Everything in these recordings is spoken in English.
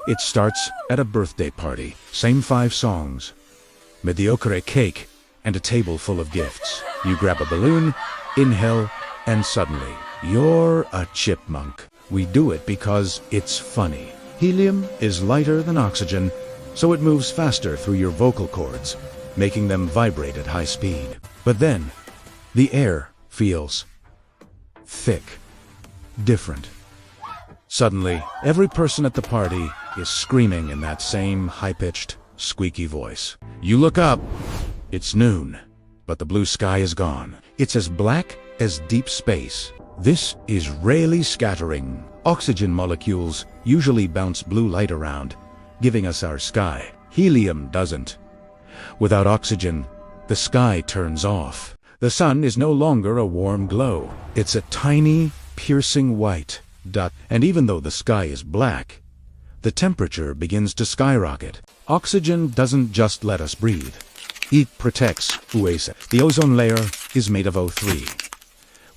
It starts at a birthday party. Same 5 songs. Mediocre cake and a table full of gifts. You grab a balloon, inhale, and suddenly, you're a chipmunk. We do it because it's funny. Helium is lighter than oxygen, so it moves faster through your vocal cords, making them vibrate at high speed. But then, the air feels thick, different. Suddenly, every person at the party is screaming in that same high-pitched, squeaky voice. You look up, it's noon, but the blue sky is gone. It's as black as deep space. This is Rayleigh scattering. Oxygen molecules usually bounce blue light around, giving us our sky. Helium doesn't. Without oxygen, the sky turns off. The sun is no longer a warm glow. It's a tiny, piercing white dot. And even though the sky is black, the temperature begins to skyrocket. Oxygen doesn't just let us breathe. It protects UASA. The ozone layer is made of O3.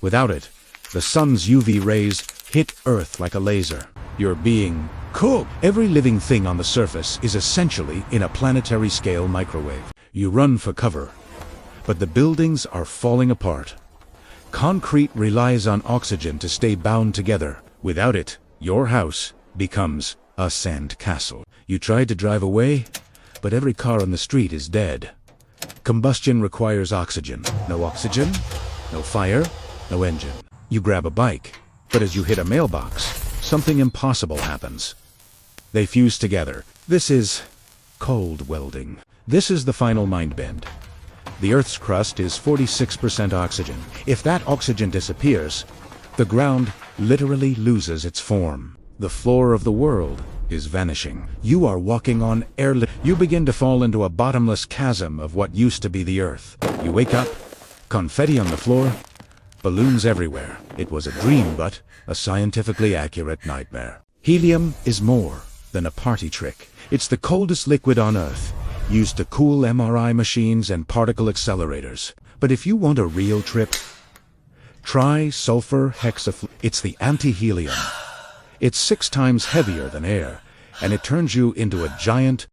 Without it, the sun's UV rays hit Earth like a laser. You're being cooked. Every living thing on the surface is essentially in a planetary scale microwave. You run for cover, but the buildings are falling apart. Concrete relies on oxygen to stay bound together. Without it, your house becomes a sand castle. You try to drive away, but every car on the street is dead. Combustion requires oxygen. No oxygen, no fire, no engine. You grab a bike, but as you hit a mailbox, something impossible happens. They fuse together. This is cold welding. This is the final mind bend. The Earth's crust is 46% oxygen. If that oxygen disappears, the ground literally loses its form. The floor of the world is vanishing. You are walking on air. You begin to fall into a bottomless chasm of what used to be the Earth. You wake up, confetti on the floor, balloons everywhere. It was a dream, but a scientifically accurate nightmare. Helium is more than a party trick. It's the coldest liquid on Earth, used to cool MRI machines and particle accelerators. But if you want a real trip, try sulfur hexafluoride. It's the anti-helium. It's 6 times heavier than air, and it turns you into a giant,